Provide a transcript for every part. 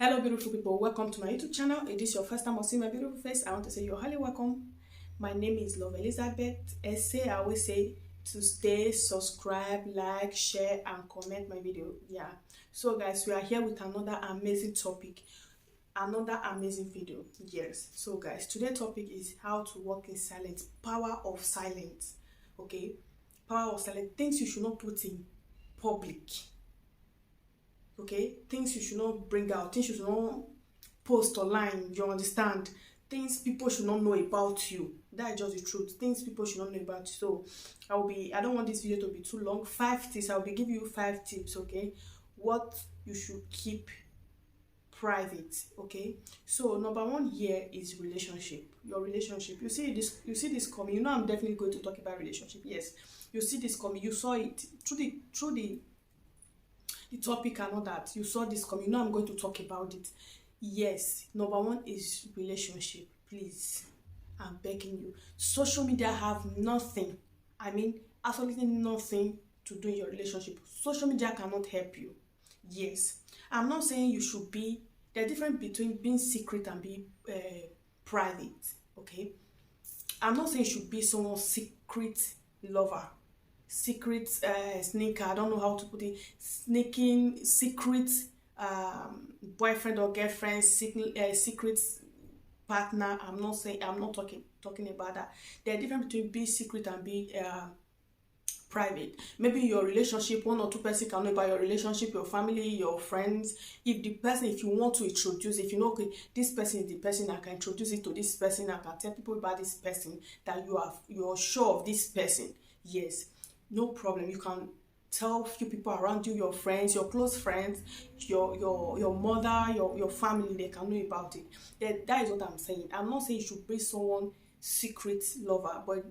Hello beautiful people, welcome to my YouTube channel. If this is your first time or seeing my beautiful face, I want to say you're highly welcome. My name is Love Elizabeth. I always say to stay, subscribe, like, share and comment my video. Yeah, so guys, we are here with another amazing topic, another amazing video. Yes, so guys, today's topic is how to walk in silence. Power of silence. Okay, power of silence. Things you should not put in public. Okay, things you should not bring out, things you should not post online. You understand? Things people should not know about you. That is just the truth. Things people should not know about you. So I don't want this video to be too long. 5 tips. I'll be giving you 5 tips. Okay, what you should keep private. Okay, so number one here is relationship. Your relationship, you see this coming. You know I'm definitely going to talk about relationship. Yes, you see this coming. You saw it through the topic and all that. You saw this coming. You know I'm going to talk about it. Yes, number one is relationship. Please, I'm begging you. Social media have nothing, I mean absolutely nothing to do in your relationship. Social media cannot help you. Yes, I'm not saying you should be, there's a difference between being secret and being private. Okay, I'm not saying you should be someone's secret lover, secret sneaker. I don't know how to put it. Sneaking secret boyfriend or girlfriend, secret partner. I'm not saying, I'm not talking about that. There are difference between being secret and being private. Maybe your relationship, one or two person can know about your relationship, your family, your friends. If you want to introduce, if you know, okay, this person is the person, I can introduce it to this person, I can tell people about this person, that you're sure of this person. Yes, no problem. You can tell few people around you, your friends, your close friends, your mother, your family, they can know about it. That is what I'm saying. I'm not saying you should be someone secret lover, but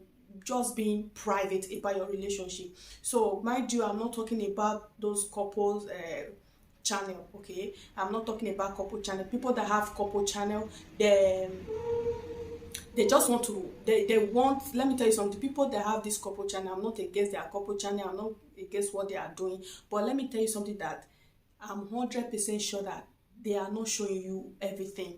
just being private about your relationship. So mind you, I'm not talking about those couples channel. Okay, I'm not talking about couple channel. People that have couple channel, they just want to, they want, let me tell you something. People that have this couple channel, I'm not against their couple channel, I'm not against what they are doing, but let me tell you something, that I'm 100% sure that they are not showing you everything.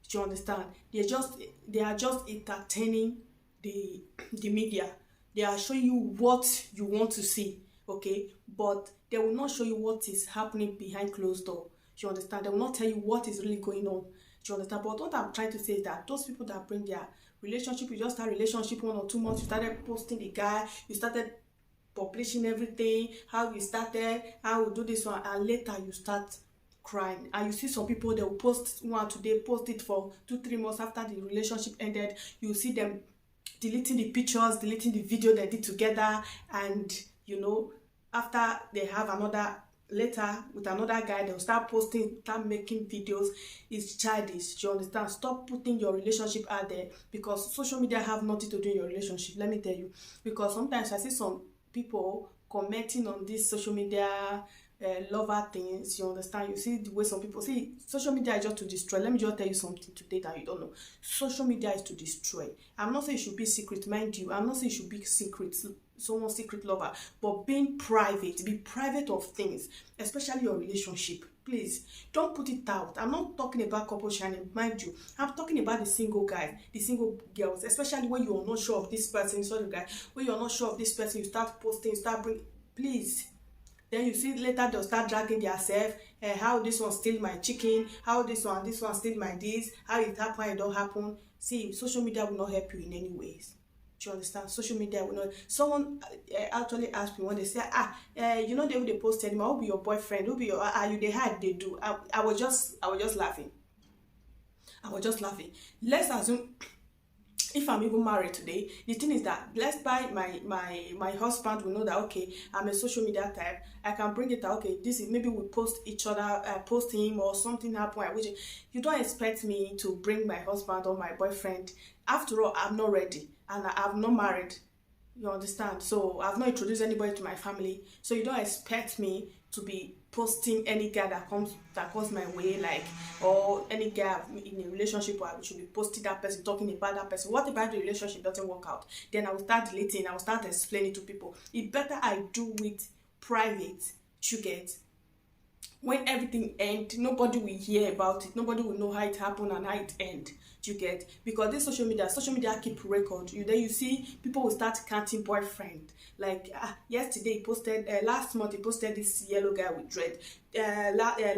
Do you understand? They are just entertaining the media. They are showing you what you want to see. Okay, but they will not show you what is happening behind closed door. Do you understand? They will not tell you what is really going on. Do you understand? But what I'm trying to say is that those people that bring their relationship, you just start relationship 1 or 2 months, you started posting the guy, you started publishing everything, how you started, how you do this one, and later you start crying. And you see some people, they will post one today, post it for 2-3 months after the relationship ended. You see them deleting the pictures, deleting the video they did together, and you know, after they have another, later with another guy, they'll start posting, start making videos. It's childish. Do you understand? Stop putting your relationship out there, because social media have nothing to do in your relationship. Let me tell you, because sometimes I see some people commenting on this social media lover things. You understand? You see the way some people see social media is just to destroy. Let me just tell you something today that you don't know. Social media is to destroy. I'm not saying you should be secret, mind you. I'm not saying you should be secret, someone's secret lover, but being private, be private of things, especially your relationship. Please don't put it out. I'm not talking about couple channel, mind you. I'm talking about the single guys, the single girls, especially when you're not sure of this person. Sorry guy, when you're not sure of this person, you start posting, you start bring. Please, then you see later they'll start dragging themselves. How this one steal my chicken, how this one steal my this, how it happen, it don't happen. See, social media will not help you in any ways. Do you understand? Social media will not. Someone actually asked me when they say, you know, they will post anymore. Who be your boyfriend? Who be your you they hide, they do. I was just laughing. I was just laughing. Let's assume if I'm even married today, the thing is that let's buy my husband will know that, okay, I'm a social media type. I can bring it out. Okay, this is, maybe we post each other, post him, or something happen. Which you don't expect me to bring my husband or my boyfriend. After all, I'm not ready and I'm not married. You understand? So I've not introduced anybody to my family. So you don't expect me to be posting any guy that comes my way, like, or any guy in a relationship where I should be posting that person, talking about that person. What if the relationship doesn't work out? Then I will start deleting, I will start explaining to people. It better I do it private, you get. when everything end, nobody will hear about it, nobody will know how it happened and how it end. Do you get? Because this social media keep record. You see people will start counting boyfriend, like yesterday he posted, last month he posted this yellow guy with dread,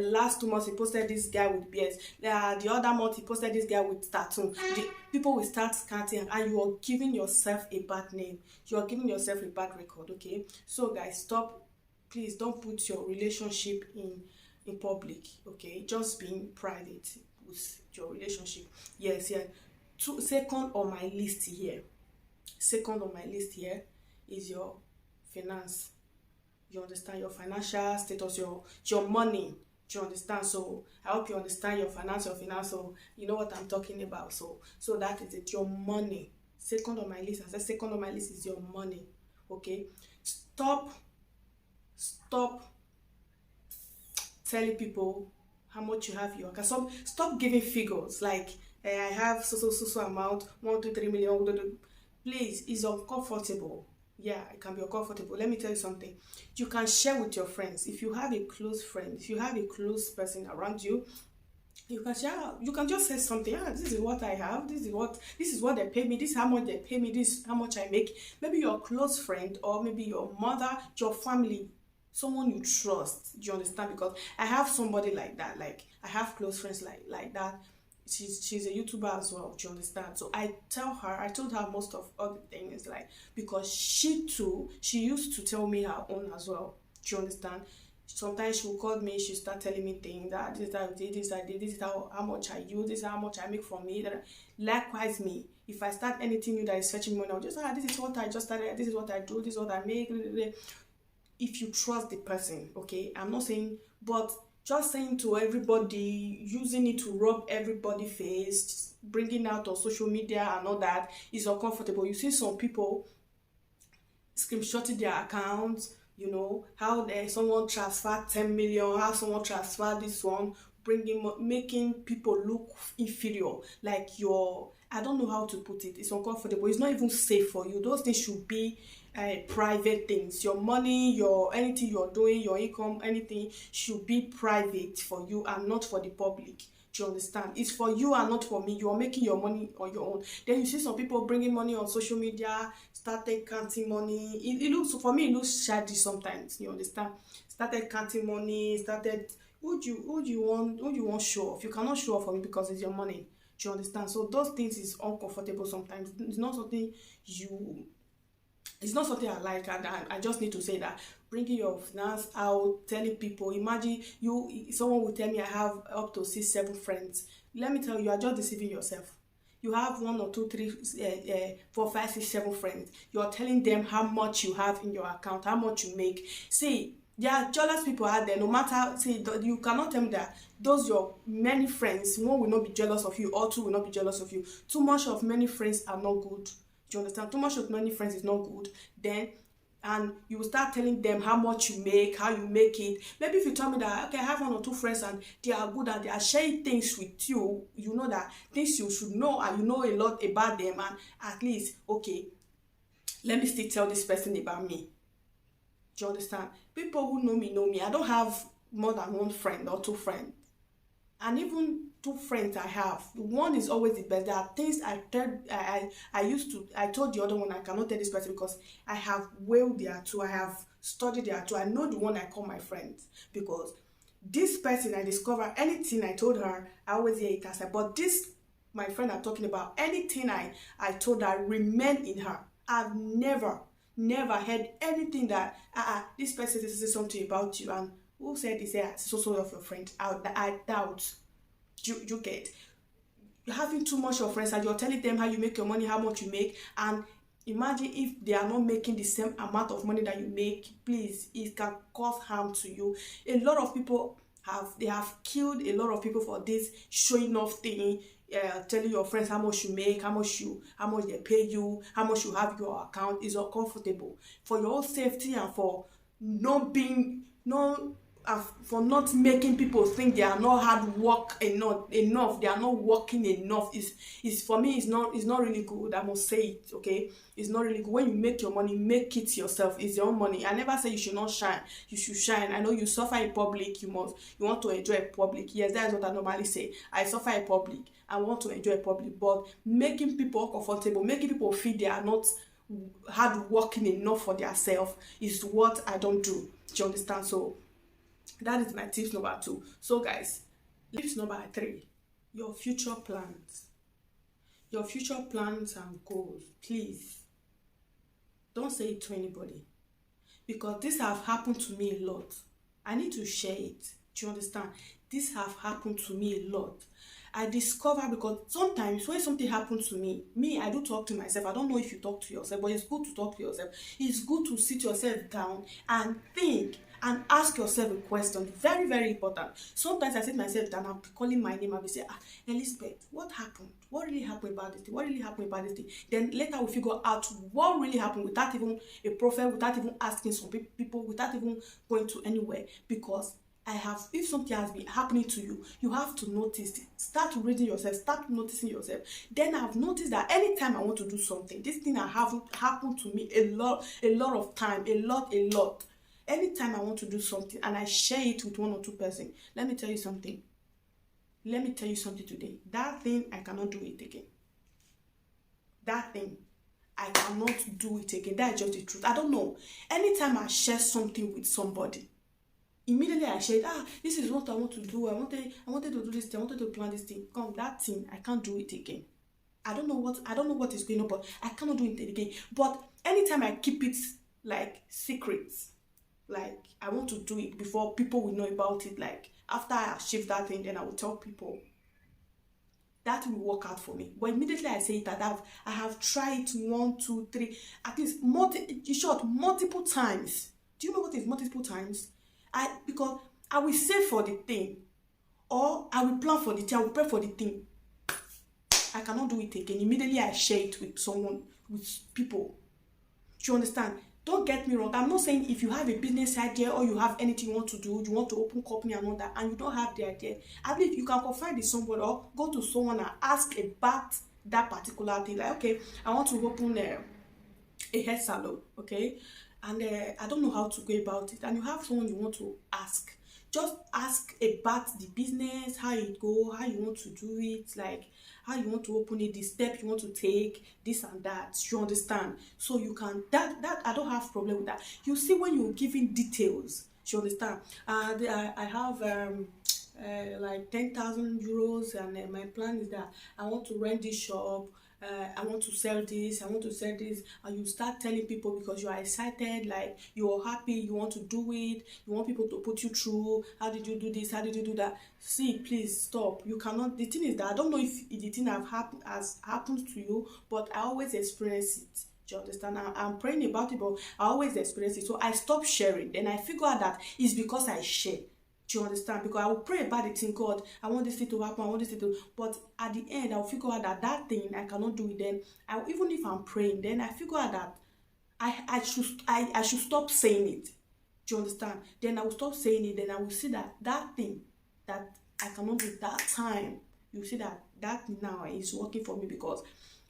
last 2 months he posted this guy with beards, the other month he posted this guy with tattoo. People will start counting, and you are giving yourself a bad name, you are giving yourself a bad record. Okay, so guys, stop. Please don't put your relationship in public. Okay, just being private with your relationship. Yes, yeah. Second on my list here, is your finance. You understand? Your financial status, your money. Do you understand? So I hope you understand your finance, so you know what I'm talking about. So that is it, your money. Second on my list, I said second on my list is your money. Okay, stop telling people how much you have in your account. Stop giving figures like, I have so amount, 1 2 3 million. Please, it's uncomfortable. Yeah, it can be uncomfortable. Let me tell you something. You can share with your friends. If you have a close friend, if you have a close person around you, you can share. You can just say something. This is what I have, this is what they pay me, this is how much they pay me, this is how much I make. Maybe your close friend, or maybe your mother, your family, someone you trust. Do you understand? Because I have somebody like that. Like, I have close friends like that. She's a YouTuber as well. Do you understand? So I told her most of all the things, like, because she used to tell me her own as well. Do you understand? Sometimes she will call me, she'll start telling me things, that this is how I did, this is how much I use, this is how much I make from me. Likewise me, if I start anything new that is fetching money, I'll just, this is what I just started, this is what I do, this is what I make. If you trust the person, okay, I'm not saying, but just saying to everybody, using it to rub everybody's face, bringing out on social media and all that is uncomfortable. You see some people screenshotting their accounts, how someone transfer 10 million, how someone transfer this one, making people look inferior, like I don't know how to put it. It's uncomfortable. It's not even safe for you. Those things should be private things. Your money, your anything you're doing, your income, anything should be private for you and not for the public. Do you understand? It's for you and not for me. You are making your money on your own. Then you see some people bringing money on social media, started counting money. It looks, for me, it looks shady sometimes. You understand? Started counting money. Who do you want show off? You cannot show off for me because it's your money. Do you understand? So those things is uncomfortable sometimes. It's not something I like, and I just need to say that. Bringing your finance out, telling people. Imagine someone will tell me I have up to 6 7 friends. Let me tell you, you are just deceiving yourself. You have 1 or 2 3 4 5 6 7 friends. You are telling them how much you have in your account, how much you make. See, there are jealous people out there. No matter, see, you cannot tell me that those your many friends, one will not be jealous of you, or two will not be jealous of you. Too much of many friends are not good. Do you understand? Too much of many friends is not good. Then, and you will start telling them how much you make, how you make it. Maybe if you tell me that, okay, I have 1 or 2 friends and they are good and they are sharing things with you, you know that things you should know, and you know a lot about them, and at least, okay, let me still tell this person about me. Do you understand? People who know me. I don't have more than 1 friend or 2 friends. And even 2 friends I have, one is always the best. There are things I told the other one I cannot tell this person, because I have weighed their two, I have studied their two. I know the one I call my friend, because this person, I discover anything I told her, I always hear it as I. But this, my friend I'm talking about, anything I told her remain in her. I've never heard anything that this person says something about you, and who said this? So of your friend. I doubt. You get having too much of friends, and you're telling them how you make your money, how much you make, and imagine if they are not making the same amount of money that you make. Please, it can cause harm to you. A lot of people have killed a lot of people for this showing off thing. Telling your friends how much you make, how much they pay you, how much you have in your account is uncomfortable. For your own safety and for not for not making people think they are not hard work enough, they are not working enough. Is for me, it's not really good. I must say it, okay? It's not really good. When you make your money, make it yourself. It's your own money. I never say you should not shine. You should shine. I know you suffer in public. You want to enjoy public. Yes, that is what I normally say. I suffer in public. I want to enjoy public, but making people comfortable, making people feel they are not hard working enough for themselves is what I don't do. Do you understand? So that is my tips number 2. So guys, tips number 3, your future plans. Your future plans and goals, please don't say it to anybody, because this have happened to me a lot. I need to share it. Do you understand? This have happened to me a lot. I discover, because sometimes when something happens to me, I do talk to myself. I don't know if you talk to yourself, but it's good to talk to yourself. It's good to sit yourself down and think and ask yourself a question. Very, very important. Sometimes I sit myself down, I'll be calling my name, I'll be saying, Elizabeth, what happened? What really happened about this thing? What really happened about this thing? Then later we figure out what really happened without even a prophet, without even asking some people, without even going to anywhere. Because if something has been happening to you, you have to notice it. Start reading yourself, start noticing yourself. Then I've noticed that anytime I want to do something, this thing happened to me a lot of time, a lot. Anytime I want to do something and I share it with 1 or 2 persons, let me tell you something. Let me tell you something today. That thing, I cannot do it again. That thing, I cannot do it again. That is just the truth. I don't know. Anytime I share something with somebody, immediately I said, this is what I want to do. I wanted to do this thing. I wanted to plan this thing. Come, that thing, I can't do it again. I don't know what is going on, but I cannot do it again. But anytime I keep it like secrets, like I want to do it before people will know about it, like after I achieve that thing, then I will tell people. That will work out for me. But immediately I say that I have tried 1, 2, 3, at least multiple times. Do you know what is multiple times? Because I will save for the thing, or I will plan for the thing, I will pray for the thing. I cannot do it again. Immediately I share it with someone, with people. Do you understand? Don't get me wrong. I'm not saying if you have a business idea or you have anything you want to do, you want to open company and all that, and you don't have the idea, I believe you can confide in someone or go to someone and ask about that particular thing. Like, okay, I want to open a hair salon, okay? And I don't know how to go about it. And you have someone you want to ask. Just ask about the business, how it go, how you want to do it, like how you want to open it, the step you want to take, this and that. You understand? So you can that I don't have problem with that. You see, when you're giving details, you understand? I have like 10,000 euros, and my plan is that I want to rent this shop. I want to sell this, and you start telling people because you are excited, like you are happy, you want to do it, you want people to put you through, how did you do this, how did you do that? See, please stop. You cannot. The thing is that I don't know if the thing has happened to you, but I always experience it. Do you understand? I'm praying about it, but I always experience it. So I stopped sharing. Then I figure out that it's because I share. Do you understand? Because I will pray about the thing, God, I want this thing to happen, I want this thing to, but at the end, I'll figure out that thing, I cannot do it. Then, even if I'm praying, then I figure out that I should stop saying it. Do you understand? Then I will stop saying it, then I will see that thing that I cannot do that time, you see that now is working for me because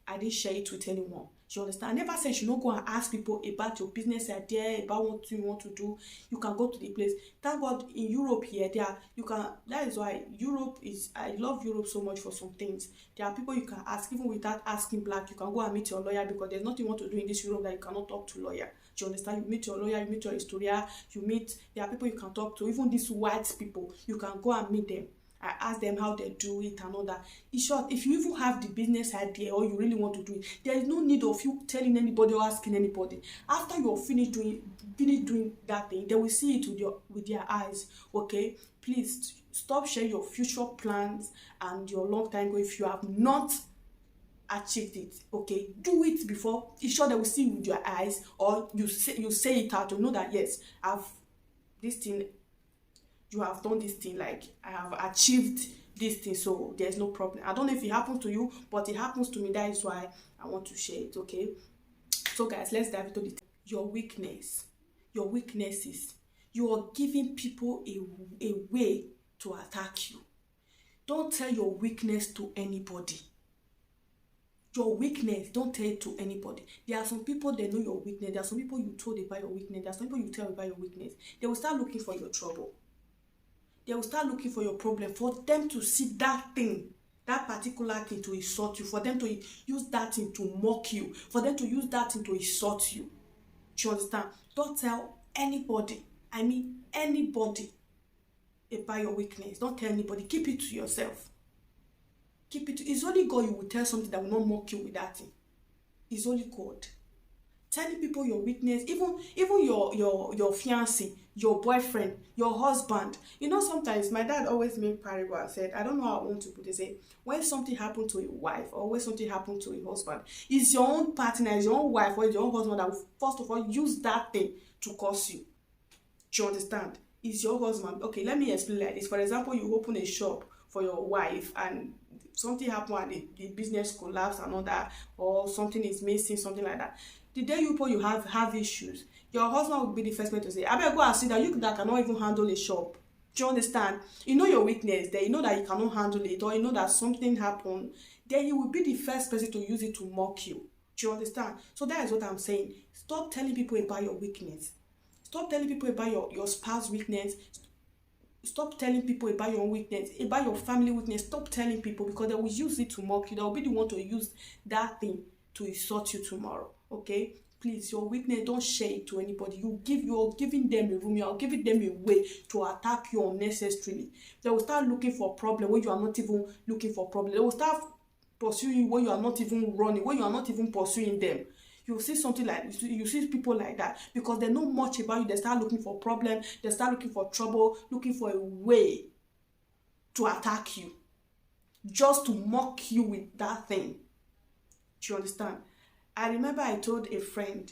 I didn't share it with anyone. You understand? I never said you should not go and ask people about your business idea, about what you want to do. You can go to the place. Thank God in Europe here, that is why I love Europe so much for some things. There are people you can ask, even without asking black. You can go and meet your lawyer because there's nothing you want to do in this Europe that you cannot talk to lawyer. Do you understand? You meet your lawyer, you meet your historian, there are people you can talk to, even these white people, you can go and meet them. I ask them how they do it and all that. In short, if you even have the business idea or you really want to do it, there is no need of you telling anybody or asking anybody. After you're finished doing that thing, they will see it with their eyes. Okay, please stop sharing your future plans and your long time goal if you have not achieved it. Okay, do it before. It's sure they will see it with your eyes, or you say it out to know that yes, you have done this thing, like I have achieved this thing, so there's no problem. I don't know if it happens to you, but it happens to me. That is why I want to share it. Okay, so guys, let's dive into your weaknesses. you are giving people a way to attack you. Don't tell your weakness to anybody. Your weakness, don't tell it to anybody. There are some people, they know your weakness. There are some people you told about your weakness. There are some people you tell about your weakness. They will start looking for your trouble. They will start looking for your problem, for them to see that thing, that particular thing to insult you, for them to use that thing to mock you, for them to use that thing to insult you. Do you understand? Don't tell anybody, I mean anybody, about your weakness. Don't tell anybody. Keep it to yourself. Keep it. It's only God you will tell something that will not mock you with that thing. It's only God. Telling people your weakness, even your fiancé, your boyfriend, your husband. You know, sometimes my dad always made parable and said, I don't know how I want to put it, say, when something happened to a wife or when something happened to a husband, it's your own partner, it's your own wife or it's your own husband that will first of all use that thing to curse you. Do you understand? It's your husband. Okay, let me explain like this. For example, you open a shop for your wife and something happened and the business collapse and all that, or something is missing, something like that. The day you have issues, your husband will be the first man to say, I better go and see that you that cannot even handle a shop. Do you understand? You know your weakness there, you know that you cannot handle it, or you know that something happened, then he will be the first person to use it to mock you. Do you understand? So that is what I'm saying. Stop telling people about your weakness. Stop telling people about your spouse weakness. Stop telling people about your own weakness, about your family weakness. Stop telling people, because they will use it to mock you. They will be the one to use that thing to insult you tomorrow. Okay? Please, your weakness, don't share it to anybody. You're giving them a room. You're giving them a way to attack you unnecessarily. They will start looking for problem when you are not even looking for problem. They will start pursuing you when you are not even running, when you are not even pursuing them. You see something like, you see people like that, because they know much about you. They start looking for problem. They start looking for trouble, looking for a way to attack you, just to mock you with that thing. Do you understand? I remember I told a friend,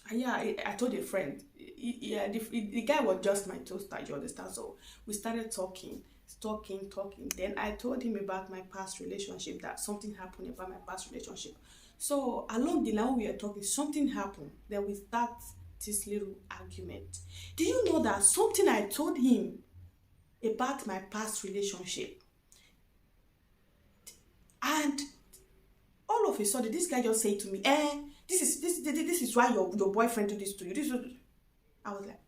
I told a friend, the guy was just my toaster, you understand? So we started talking. Then I told him about my past relationship, that something happened about my past relationship. So along the line we were talking, something happened. Then we start this little argument. Do you know that something I told him about my past relationship, and all of a sudden this guy just said to me, this is why your boyfriend did this to you. I was like,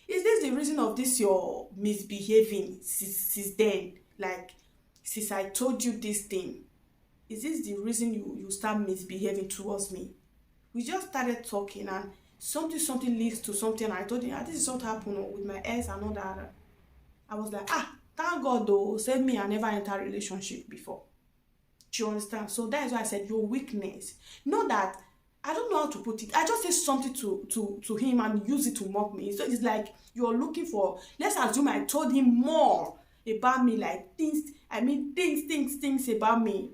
is this the reason of this your misbehaving since then? Like, since I told you this thing, is this the reason you start misbehaving towards me? We just started talking, and something leads to something. I told him, this is what happened with my ex and all that. I was like, thank God though, save me, I never entered a relationship before. Do you understand? So that is why I said your weakness. Know that, I don't know how to put it. I just say something to him and use it to mock me. So it's like you're looking for, let's assume I told him more about me, like things about me.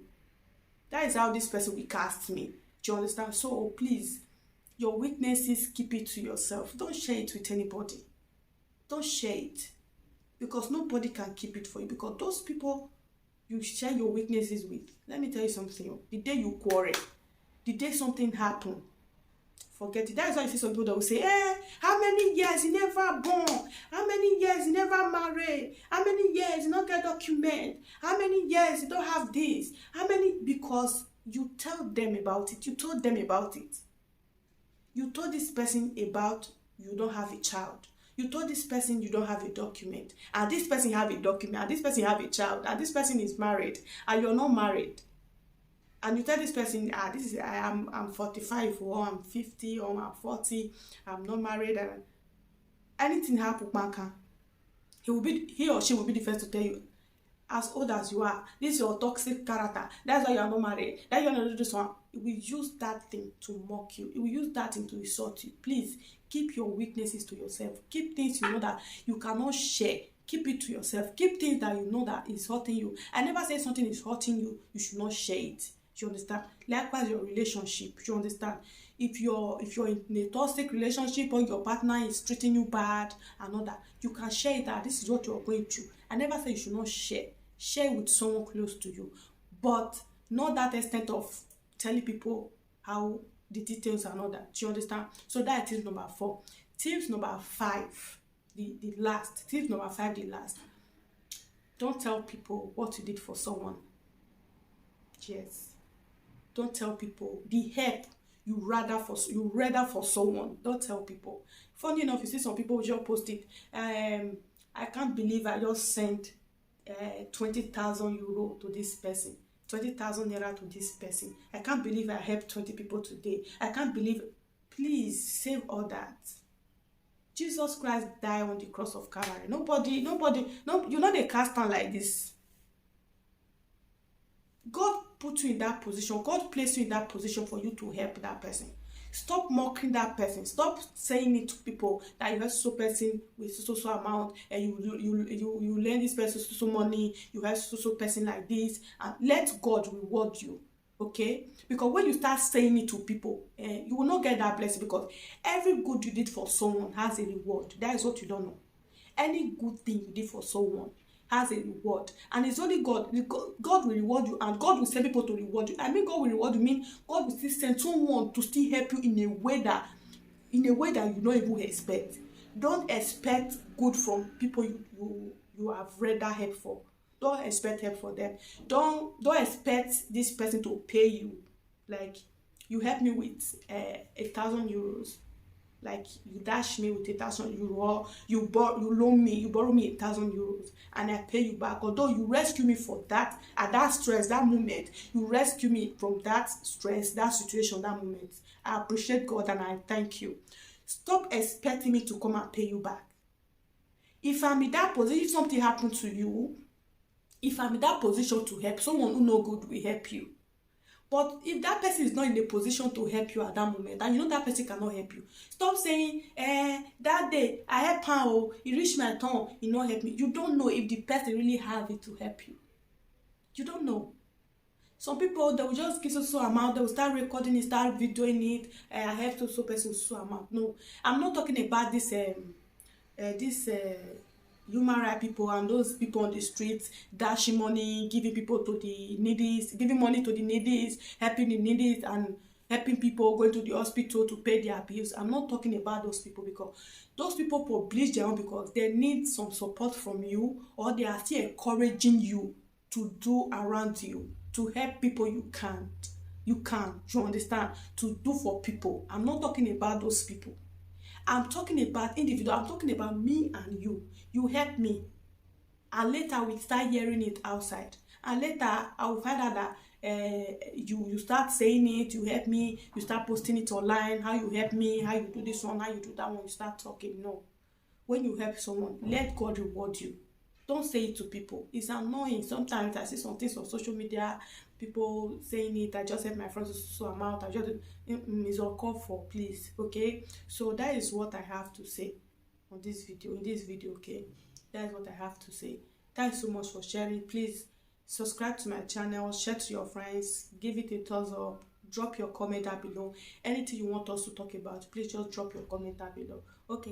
That is how this person will cast me. Do you understand? So please, your weaknesses, keep it to yourself. Don't share it with anybody. Don't share it. Because nobody can keep it for you. Because those people you share your weaknesses with, let me tell you something. The day you quarrel, the day something happen, forget it. That is why you see some people that will say, how many years you never born? How many years you never married? How many years you don't get document? How many years you don't have this? How many? Because you tell them about it. You told them about it. You told this person about you don't have a child. You told this person you don't have a document. And this person have a document. And this person have a child. And this person is married. And you're not married. And you tell this person, I'm 45, or I'm 50, or I'm 40, I'm not married, and anything happen, he or she will be the first to tell you, as old as you are, this is your toxic character, that's why you are not married, that you're not do this one. It will use that thing to mock you. It will use that thing to insult you. Please, keep your weaknesses to yourself. Keep things you know that you cannot share. Keep it to yourself. Keep things that you know that is hurting you. I never say something is hurting you, you should not share it. You understand? Likewise, your relationship. You understand? If you're in a toxic relationship, or your partner is treating you bad and all that, you can share that this is what you're going through. I never say you should not share. Share with someone close to you, but not that extent of telling people how the details and all that. Do you understand? So that is number 4. Tips number 5, the last. Tip number 5, the last. Don't tell people what you did for someone. Yes. Don't tell people the help you rather for someone. Don't tell people. Funny enough, you see some people just post it. I can't believe I just sent 20,000 euro to this person, 20,000 naira to this person. I can't believe I helped 20 people today. I can't believe. Please save all that. Jesus Christ died on the cross of Calvary. Nobody, no, you know they cast down like this. God put you in that position. God placed you in that position for you to help that person. Stop mocking that person. Stop saying it to people that you have so person with so amount, and you lend this person so money. You have so person like this, and let God reward you. Okay? Because when you start saying it to people, you will not get that blessing, because every good you did for someone has a reward. That is what you don't know. Any good thing you did for someone has a reward, and it's only God will reward you, and God will send people to reward you. I mean, God will reward you mean God will still send someone to still help you in a way that you don't even expect. Don't expect good from people you have rather help for. Don't expect help for them. Don't expect this person to pay you. Like, you help me with 1,000 euros. Like, you dash me with 1,000 euro, or you borrow me 1,000 euros, and I pay you back. Although you rescue me for that, at that stress, that moment, you rescue me from that stress, that situation, that moment. I appreciate God and I thank you. Stop expecting me to come and pay you back. If I'm in that position, if something happened to you, if I'm in that position to help, someone who no good will help you. But if that person is not in a position to help you at that moment, and you know that person cannot help you, stop saying, that day I help her, oh, he reached my turn, he not help me. You don't know if the person really have it to help you. You don't know. Some people, they will just give so amount, they will start recording it, start videoing it. I help so person so amount. No, I'm not talking about this human rights people and those people on the streets dashing money, giving people to the needy, giving money to the needy, helping the needy, and helping people going to the hospital to pay their bills. I'm not talking about those people, because those people publish their own because they need some support from you, or they are still encouraging you to do around you, to help people you understand, to do for people. I'm not talking about those people. I'm talking about individual. I'm talking about me and you. You help me, and later we start hearing it outside, and later I will find out that you start saying it, you help me, you start posting it online, how you help me, how you do this one, how you do that one, you start talking. No, when you help someone, let God reward you. Don't say it to people. It's annoying. Sometimes I see some things on social media, people saying it, I just help my friends so amount, I just it's uncalled for, please. Okay, so that is what I have to say on this video, okay? That is what I have to say. Thanks so much for sharing. Please subscribe to my channel, share to your friends, give it a thumbs up, drop your comment down below. Anything you want us to talk about, please just drop your comment down below. Okay.